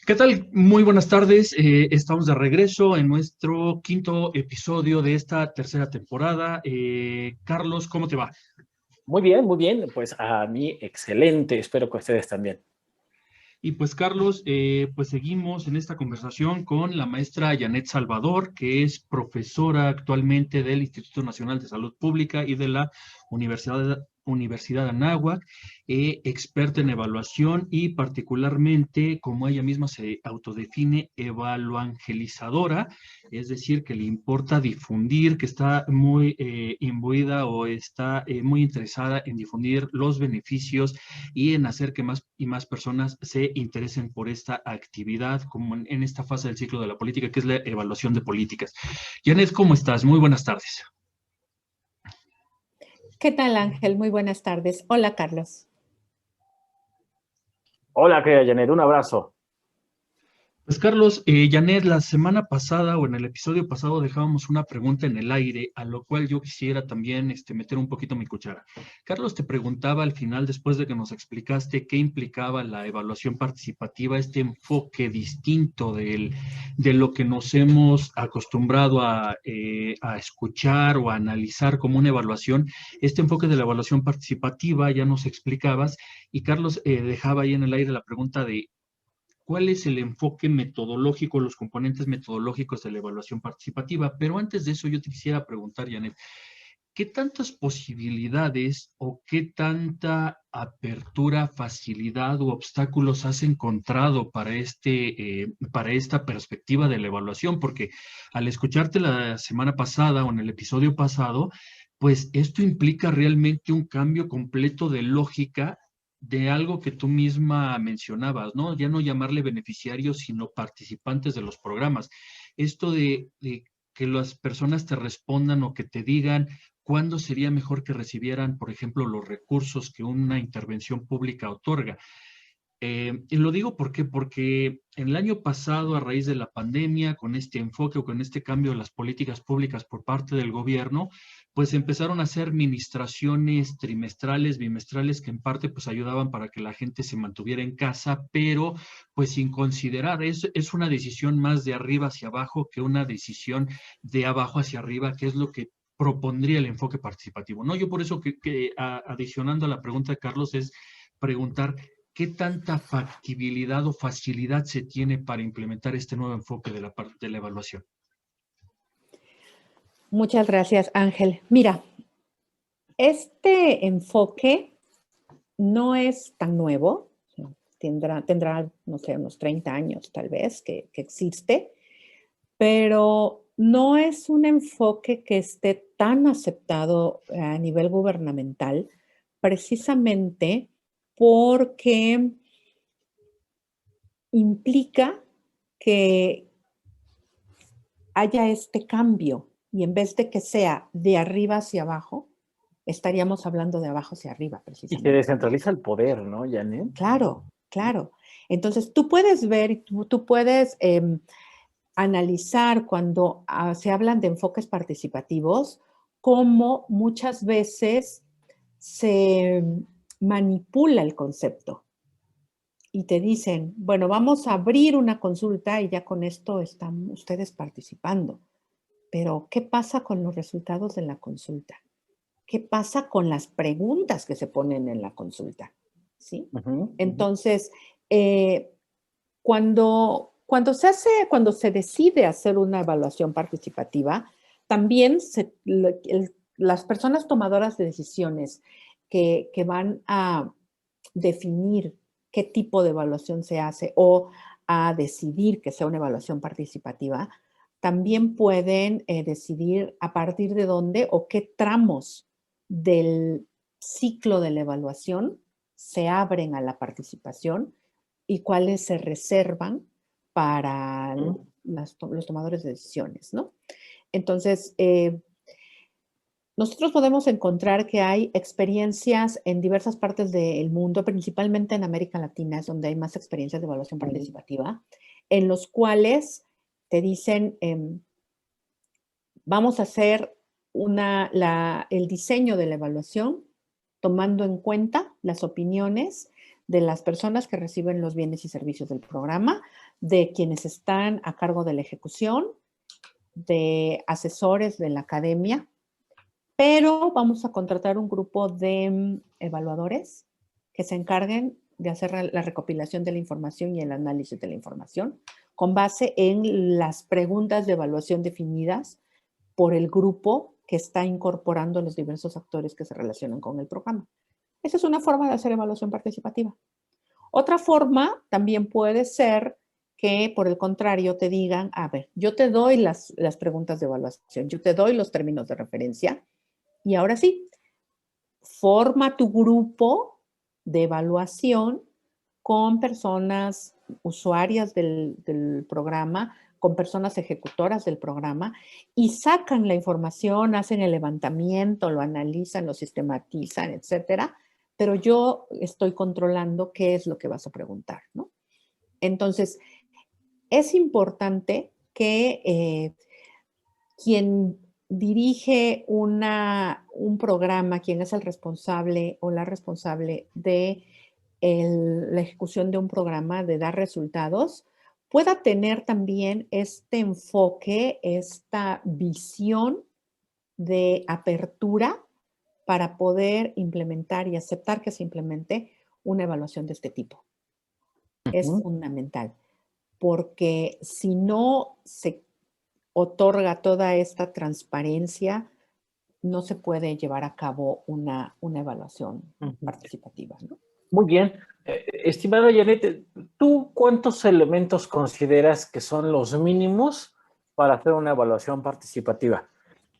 ¿Qué tal? Muy buenas tardes. Estamos de regreso en nuestro quinto episodio de esta tercera temporada. Carlos, ¿cómo te va? Muy bien, muy bien. Pues a mí excelente. Espero que ustedes también. Y pues Carlos, pues seguimos en esta conversación con la maestra Janet Salvador, que es profesora actualmente del Instituto Nacional de Salud Pública y de la Universidad Anáhuac, experta en evaluación y particularmente, como ella misma se autodefine, evaluangelizadora, es decir, que le importa difundir, que está muy imbuida o está muy interesada en difundir los beneficios y en hacer que más y más personas se interesen por esta actividad, como en esta fase del ciclo de la política, que es la evaluación de políticas. Janet, ¿cómo estás? Muy buenas tardes. ¿Qué tal, Ángel? Muy buenas tardes. Hola, Carlos. Hola, querida Janet. Un abrazo. Pues Carlos, Janet, la semana pasada o en el episodio pasado dejábamos una pregunta en el aire, a lo cual yo quisiera también meter un poquito mi cuchara. Carlos te preguntaba al final, después de que nos explicaste qué implicaba la evaluación participativa, este enfoque distinto de lo que nos hemos acostumbrado a escuchar o a analizar como una evaluación, este enfoque de la evaluación participativa ya nos explicabas y Carlos dejaba ahí en el aire la pregunta de cuál es el enfoque metodológico, los componentes metodológicos de la evaluación participativa. Pero antes de eso, yo te quisiera preguntar, Janet, ¿qué tantas posibilidades o qué tanta apertura, facilidad u obstáculos has encontrado para esta perspectiva de la evaluación? Porque al escucharte la semana pasada o en el episodio pasado, pues esto implica realmente un cambio completo de lógica de algo que tú misma mencionabas, ¿no? Ya no llamarle beneficiarios, sino participantes de los programas. Esto de que las personas te respondan o que te digan cuándo sería mejor que recibieran, por ejemplo, los recursos que una intervención pública otorga. Y lo digo ¿por qué? Porque en el año pasado, a raíz de la pandemia, con este enfoque o con este cambio de las políticas públicas por parte del gobierno, pues empezaron a hacer administraciones trimestrales, bimestrales, que en parte pues ayudaban para que la gente se mantuviera en casa, pero pues sin considerar, es una decisión más de arriba hacia abajo que una decisión de abajo hacia arriba, que es lo que propondría el enfoque participativo, ¿no? Yo por eso adicionando a la pregunta de Carlos es preguntar ¿qué tanta factibilidad o facilidad se tiene para implementar este nuevo enfoque de de la evaluación? Muchas gracias, Ángel. Mira, este enfoque no es tan nuevo. Tendrá, no sé, unos 30 años tal vez que existe, pero no es un enfoque que esté tan aceptado a nivel gubernamental, precisamente porque implica que haya este cambio y en vez de que sea de arriba hacia abajo, estaríamos hablando de abajo hacia arriba, Y se precisamente. descentraliza el poder, ¿no, Janet? Claro, claro. Entonces, tú puedes ver, tú puedes analizar cuando se hablan de enfoques participativos, cómo muchas veces se manipula el concepto y te dicen, bueno, vamos a abrir una consulta y ya con esto están ustedes participando. Pero, ¿qué pasa con los resultados de la consulta? ¿Qué pasa con las preguntas que se ponen en la consulta? ¿Sí? Entonces, cuando se decide hacer una evaluación participativa, también las personas tomadoras de decisiones que van a definir qué tipo de evaluación se hace o a decidir que sea una evaluación participativa, también pueden decidir a partir de dónde o qué tramos del ciclo de la evaluación se abren a la participación y cuáles se reservan para los tomadores de decisiones, ¿no? Entonces, nosotros podemos encontrar que hay experiencias en diversas partes del mundo, principalmente en América Latina, es donde hay más experiencias de evaluación participativa, en los cuales te dicen, vamos a hacer el diseño de la evaluación tomando en cuenta las opiniones de las personas que reciben los bienes y servicios del programa, de quienes están a cargo de la ejecución, de asesores de la academia, pero vamos a contratar un grupo de evaluadores que se encarguen de hacer la recopilación de la información y el análisis de la información con base en las preguntas de evaluación definidas por el grupo que está incorporando a los diversos actores que se relacionan con el programa. Esa es una forma de hacer evaluación participativa. Otra forma también puede ser que, por el contrario, te digan, a ver, yo te doy las preguntas de evaluación, yo te doy los términos de referencia y ahora sí, forma tu grupo de evaluación con personas usuarias del programa, con personas ejecutoras del programa y sacan la información, hacen el levantamiento, lo analizan, lo sistematizan, etcétera, pero yo estoy controlando qué es lo que vas a preguntar, ¿no? Entonces, es importante que quien dirige un programa, quien es el responsable o la responsable de la ejecución de un programa, de dar resultados, pueda tener también este enfoque, esta visión de apertura para poder implementar y aceptar que se implemente una evaluación de este tipo. Es fundamental, porque si no se otorga toda esta transparencia, no se puede llevar a cabo una evaluación participativa, ¿no? Muy bien. Estimada Janet, ¿tú cuántos elementos consideras que son los mínimos para hacer una evaluación participativa?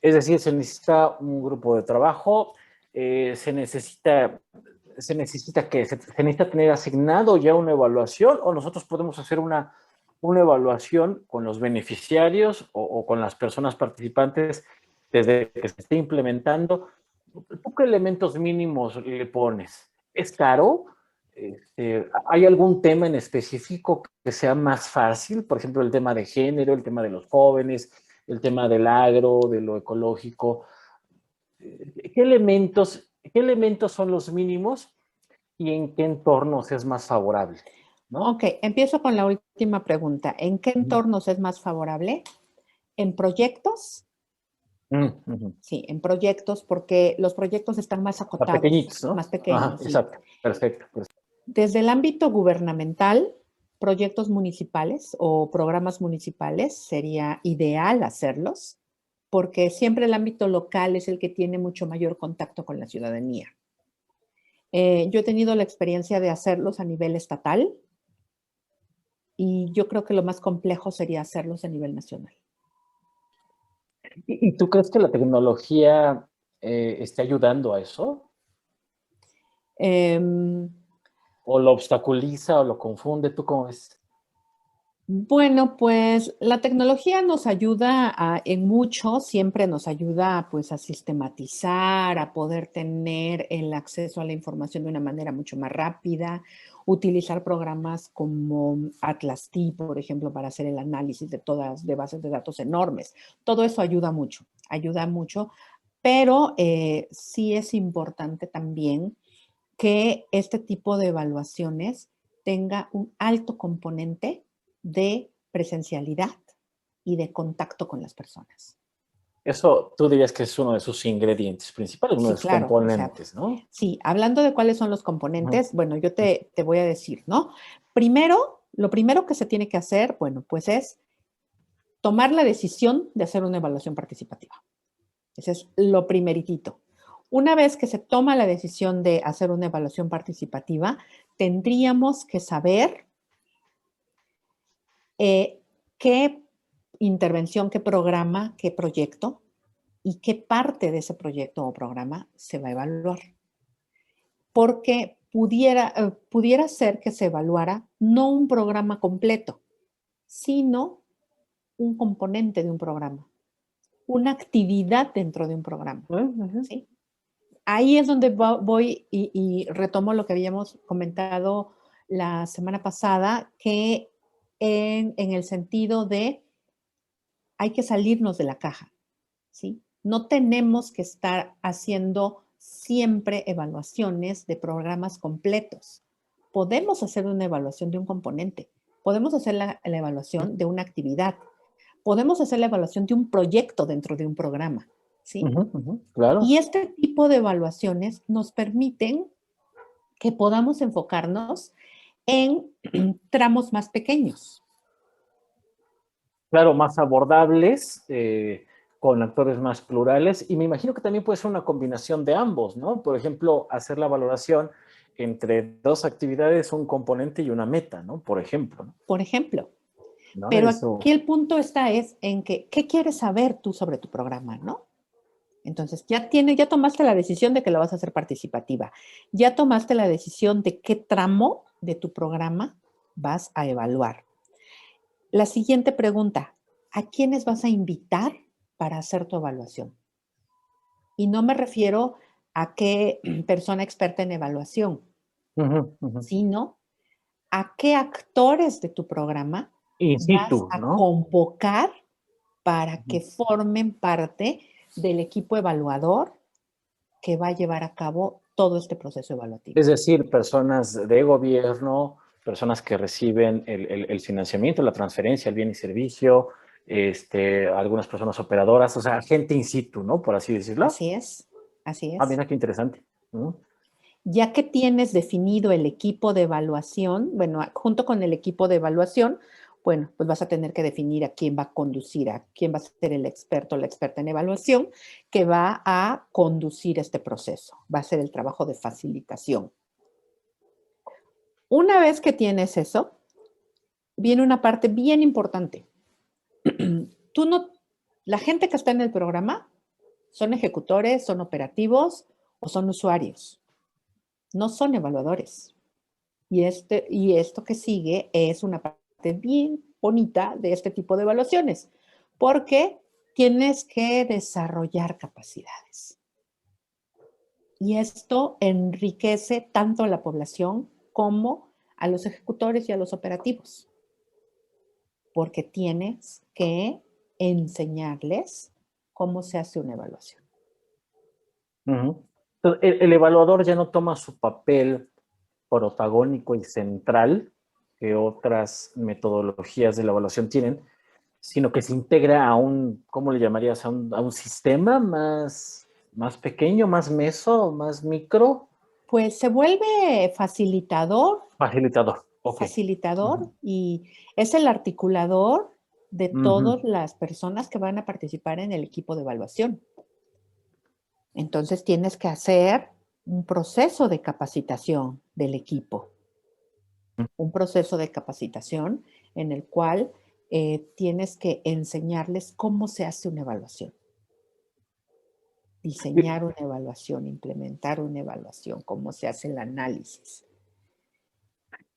Es decir, se necesita un grupo de trabajo, se necesita tener asignado ya una evaluación, o nosotros podemos hacer una evaluación con los beneficiarios o con las personas participantes desde que se esté implementando. ¿Tú qué elementos mínimos le pones? ¿Es caro? ¿Hay algún tema en específico que sea más fácil? Por ejemplo, el tema de género, el tema de los jóvenes, el tema del agro, de lo ecológico. ¿Qué elementos son los mínimos y en qué entornos es más favorable? ¿No? Ok, empiezo con la última pregunta. ¿En qué entornos es más favorable? ¿En proyectos? Sí, en proyectos, porque los proyectos están más acotados. Pequeñitos, ¿no? Más pequeños. Ajá, sí. Exacto, perfecto. Desde el ámbito gubernamental, proyectos municipales o programas municipales sería ideal hacerlos, porque siempre el ámbito local es el que tiene mucho mayor contacto con la ciudadanía. Yo he tenido la experiencia de hacerlos a nivel estatal y yo creo que lo más complejo sería hacerlos a nivel nacional. ¿Y tú crees que la tecnología esté ayudando a eso? ¿O lo obstaculiza o lo confunde? ¿Tú cómo ves? Bueno, pues la tecnología nos ayuda en mucho, siempre nos ayuda pues a sistematizar, a poder tener el acceso a la información de una manera mucho más rápida, utilizar programas como Atlas-T, por ejemplo, para hacer el análisis de bases de datos enormes. Todo eso ayuda mucho, pero sí es importante también que este tipo de evaluaciones tenga un alto componente de presencialidad y de contacto con las personas. Eso tú dirías que es uno de sus ingredientes principales, uno Sí, de sus claro, componentes, ¿no? Sí, hablando de cuáles son los componentes, bueno, yo te voy a decir, ¿no? Lo primero que se tiene que hacer, bueno, pues es tomar la decisión de hacer una evaluación participativa. Ese es lo primeritito. Una vez que se toma la decisión de hacer una evaluación participativa, tendríamos que saber qué intervención, qué programa, qué proyecto y qué parte de ese proyecto o programa se va a evaluar. Porque pudiera ser que se evaluara no un programa completo, sino un componente de un programa, una actividad dentro de un programa. ¿Sí? Ahí es donde voy y retomo lo que habíamos comentado la semana pasada, que en el sentido de hay que salirnos de la caja, ¿sí? No tenemos que estar haciendo siempre evaluaciones de programas completos. podemos hacer una evaluación de un componente, podemos hacer la evaluación de una actividad, podemos hacer la evaluación de un proyecto dentro de un programa, ¿sí? Claro. Y este tipo de evaluaciones nos permiten que podamos enfocarnos en tramos más pequeños. Claro, más abordables, con actores más plurales, y me imagino que también puede ser una combinación de ambos, ¿no? Por ejemplo, hacer la valoración entre dos actividades, un componente y una meta, ¿no? Por ejemplo, ¿no? Por ejemplo. ¿No? Pero Eso. aquí el punto está es en que, ¿qué quieres saber tú sobre tu programa, no? Entonces, ya tomaste la decisión de que lo vas a hacer participativa. Ya tomaste la decisión de qué tramo de tu programa vas a evaluar. La siguiente pregunta, ¿a quiénes vas a invitar para hacer tu evaluación? Y no me refiero a qué persona experta en evaluación, sino a qué actores de tu programa In vas situ, a ¿no? convocar para que formen parte del equipo evaluador que va a llevar a cabo todo este proceso evaluativo. Es decir, personas de gobierno, personas que reciben el financiamiento, la transferencia, el bien y servicio, algunas personas operadoras, o sea, gente in situ, ¿no? Por así decirlo. Así es, así Ah, es. mira qué interesante. Ya que tienes definido el equipo de evaluación, bueno, junto con el equipo de evaluación, bueno, pues vas a tener que definir a quién va a conducir, a quién va a ser el experto o la experta en evaluación que va a conducir este proceso. Va a ser el trabajo de facilitación. Una vez que tienes eso, viene una parte bien importante. La gente que está en el programa son ejecutores, son operativos o son usuarios. No son evaluadores. Y esto que sigue es una parte bien bonita de este tipo de evaluaciones, porque tienes que desarrollar capacidades. Y esto enriquece tanto a la población como a los ejecutores y a los operativos, porque tienes que enseñarles cómo se hace una evaluación. Entonces, el evaluador ya no toma su papel protagónico y central que otras metodologías de la evaluación tienen, sino que se integra a un, ¿cómo le llamarías? A un sistema más pequeño, más meso, más micro. Pues se vuelve facilitador Facilitador. Ok. Y es el articulador de todas las personas que van a participar en el equipo de evaluación. Entonces tienes que hacer un proceso de capacitación del equipo. Un proceso de capacitación en el cual tienes que enseñarles cómo se hace una evaluación. Diseñar una evaluación, implementar una evaluación, cómo se hace el análisis.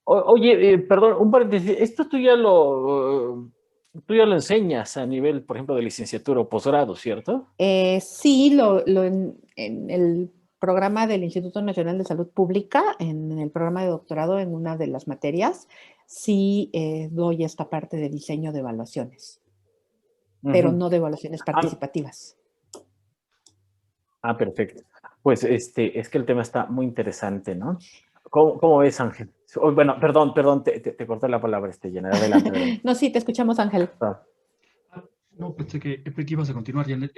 Oye, perdón, un paréntesis. Esto tú ya lo enseñas a nivel, por ejemplo, de licenciatura o posgrado, ¿cierto? Sí, en el programa del Instituto Nacional de Salud Pública, en el programa de doctorado, en una de las materias, sí doy esta parte de diseño de evaluaciones, pero no de evaluaciones participativas. Perfecto. Pues es que el tema está muy interesante, ¿no? ¿Cómo ves, Ángel? Bueno, perdón, te corté la palabra, Janet. Adelante. No, sí, te escuchamos, Ángel. No, pensé que ibas a continuar, Janet.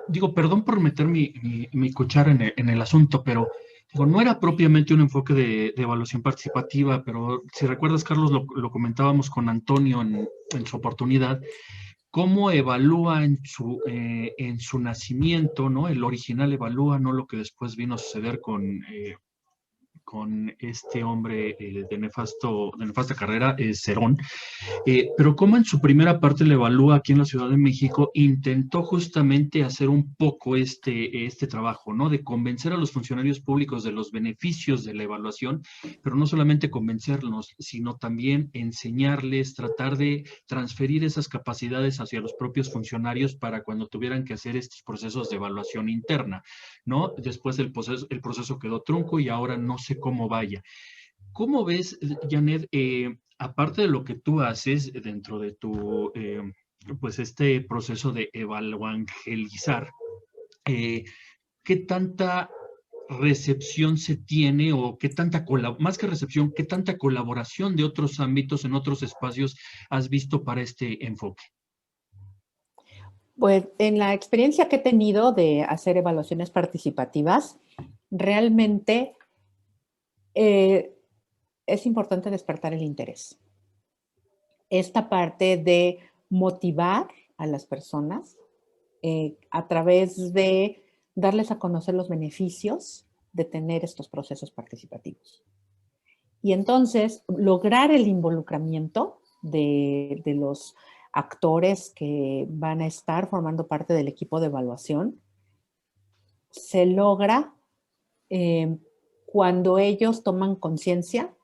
Digo, perdón por meter mi cuchara en el asunto, pero digo, no era propiamente un enfoque de evaluación participativa, pero si recuerdas, Carlos, lo comentábamos con Antonio en su oportunidad, cómo evalúa en su nacimiento, ¿no? El original evalúa, no lo que después vino a suceder con este hombre de nefasta carrera, Cerón, pero como en su primera parte le evalúa aquí en la Ciudad de México, intentó justamente hacer un poco este trabajo, ¿no? De convencer a los funcionarios públicos de los beneficios de la evaluación, pero no solamente convencerlos, sino también enseñarles, tratar de transferir esas capacidades hacia los propios funcionarios para cuando tuvieran que hacer estos procesos de evaluación interna, ¿no? Después el proceso quedó trunco y ahora no sé cómo vaya. ¿Cómo ves, Janet, aparte de lo que tú haces dentro de tu, pues este proceso de evangelizar, qué tanta recepción se tiene o qué tanta, más que recepción, qué tanta colaboración de otros ámbitos en otros espacios has visto para este enfoque? Pues en la experiencia que he tenido de hacer evaluaciones participativas, realmente es importante despertar el interés. Esta parte de motivar a las personas a través de darles a conocer los beneficios de tener estos procesos participativos. Y entonces lograr el involucramiento de los actores que van a estar formando parte del equipo de evaluación se logra cuando ellos toman conciencia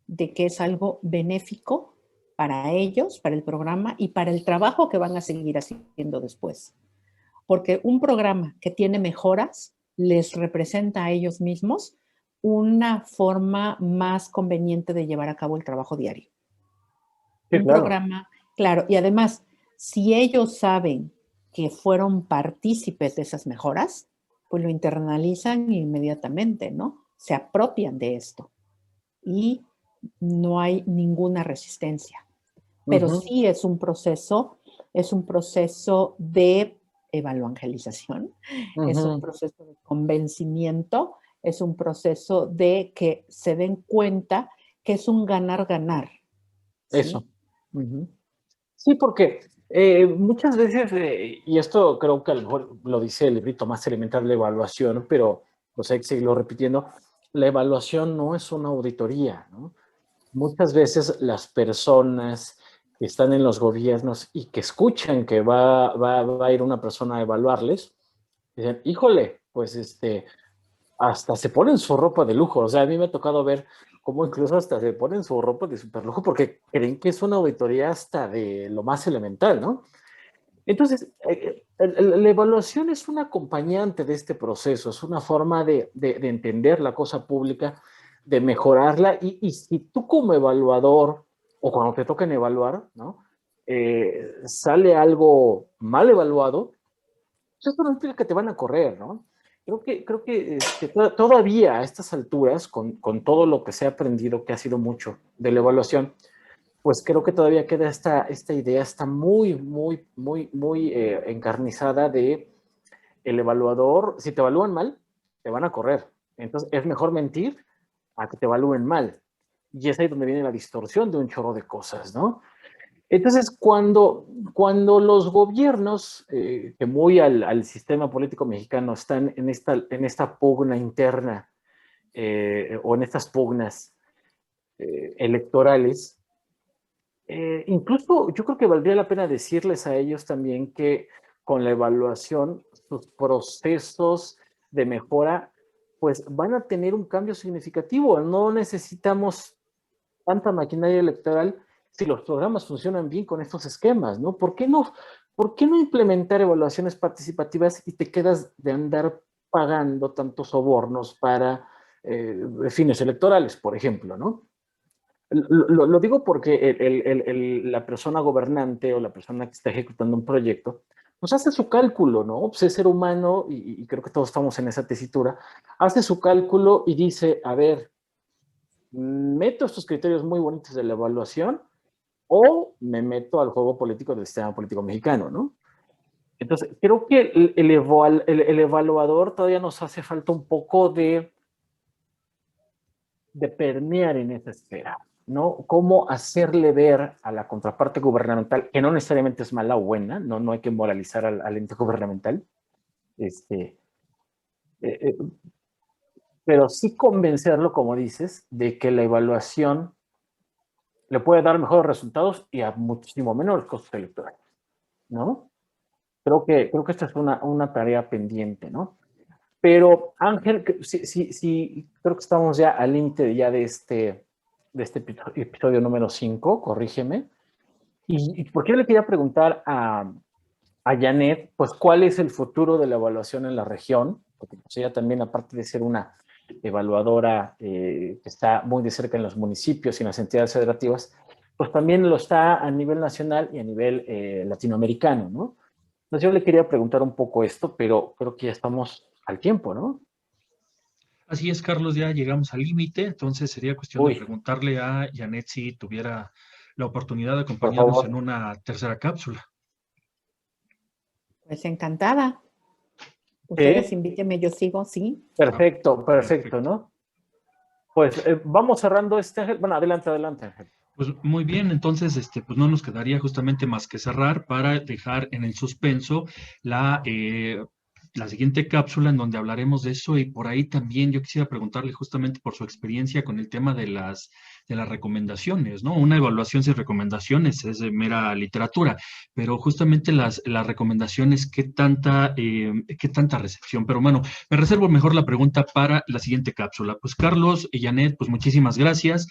de que es algo benéfico para ellos, para el programa y para el trabajo que van a seguir haciendo después. Porque un programa que tiene mejoras les representa a ellos mismos una forma más conveniente de llevar a cabo el trabajo diario. Sí, Un claro. programa, claro, y además, si ellos saben que fueron partícipes de esas mejoras, pues lo internalizan inmediatamente, ¿no? Se apropian de esto y no hay ninguna resistencia. Pero sí es un proceso de evaluangelización, es un proceso de convencimiento, es un proceso de que se den cuenta que es un ganar-ganar. ¿Sí? Eso. Sí, porque muchas veces, y esto creo que a lo mejor lo dice el librito más elemental de la evaluación, pero pues hay que seguirlo repitiendo, la evaluación no es una auditoría, ¿no? Muchas veces las personas que están en los gobiernos y que escuchan que va a ir una persona a evaluarles, dicen, híjole, pues hasta se ponen su ropa de lujo. O sea, a mí me ha tocado ver cómo incluso hasta se ponen su ropa de super lujo porque creen que es una auditoría hasta de lo más elemental, ¿no? Entonces, la evaluación es un acompañante de este proceso, es una forma de entender la cosa pública, de mejorarla, y si tú como evaluador, o cuando te toquen evaluar, ¿no? Sale algo mal evaluado, pues eso no implica que te van a correr, ¿no? Creo que todavía a estas alturas, con todo lo que se ha aprendido, que ha sido mucho de la evaluación, pues creo que todavía queda esta idea, está muy encarnizada de el evaluador, si te evalúan mal, te van a correr. Entonces es mejor mentir a que te evalúen mal. Y es ahí donde viene la distorsión de un chorro de cosas, ¿no? Entonces, cuando los gobiernos, que muy al sistema político mexicano están en esta pugna interna o en estas pugnas electorales, incluso yo creo que valdría la pena decirles a ellos también que con la evaluación, sus procesos de mejora, pues van a tener un cambio significativo. No necesitamos tanta maquinaria electoral si los programas funcionan bien con estos esquemas, ¿no? ¿Por qué no implementar evaluaciones participativas y te quedas de andar pagando tantos sobornos para fines electorales, por ejemplo, ¿no? Lo digo porque la persona gobernante o la persona que está ejecutando un proyecto, pues hace su cálculo, ¿no? Pues es ser humano y creo que todos estamos en esa tesitura, hace su cálculo y dice, a ver, meto estos criterios muy bonitos de la evaluación o me meto al juego político del sistema político mexicano, ¿no? Entonces, creo que el evaluador todavía nos hace falta un poco de permear en esa esfera, ¿no? Cómo hacerle ver a la contraparte gubernamental, que no necesariamente es mala o buena, no hay que moralizar al ente gubernamental, eh, eh, pero sí convencerlo, como dices, de que la evaluación le puede dar mejores resultados y a muchísimo menores costos electorales, ¿no? Creo que esta es una tarea pendiente, ¿no? Pero Ángel, sí, creo que estamos ya al límite ya de este episodio número 5, corrígeme. Y por qué le quería preguntar a Janet, pues, ¿cuál es el futuro de la evaluación en la región? Porque pues, ella también, aparte de ser una evaluadora que está muy de cerca en los municipios y en las entidades federativas, pues también lo está a nivel nacional y a nivel latinoamericano, ¿no? Entonces yo le quería preguntar un poco esto, pero creo que ya estamos al tiempo, ¿no? Así es, Carlos, ya llegamos al límite, entonces sería cuestión de Uy, preguntarle a Janet si tuviera la oportunidad de por acompañarnos en favor. una tercera cápsula. Pues encantada. Ustedes Sí, invítenme, yo sigo, sí. Ah, perfecto, perfecto, perfecto. ¿no? Pues vamos cerrando este, Ángel. Bueno, adelante, adelante, Ángel. Pues muy bien, entonces pues no nos quedaría justamente más que cerrar para dejar en el suspenso la siguiente cápsula en donde hablaremos de eso, y por ahí también yo quisiera preguntarle justamente por su experiencia con el tema de las recomendaciones, ¿no? Una evaluación sin recomendaciones es de mera literatura, pero justamente las recomendaciones, qué tanta recepción? Pero bueno, me reservo mejor la pregunta para la siguiente cápsula. Pues Carlos y Janet, pues muchísimas gracias.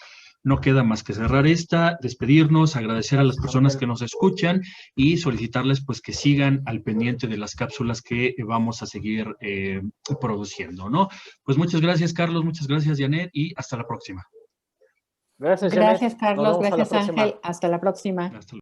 No queda más que cerrar esta, despedirnos, agradecer a las Gracias, personas que Ángel. nos escuchan y solicitarles pues que sigan al pendiente de las cápsulas que vamos a seguir produciendo, ¿no? Pues muchas gracias, Carlos, muchas gracias, Janet, y hasta la próxima. Gracias, Janet. Gracias, Nos Carlos. vemos a la Gracias, Ángel. próxima. Hasta la próxima. Hasta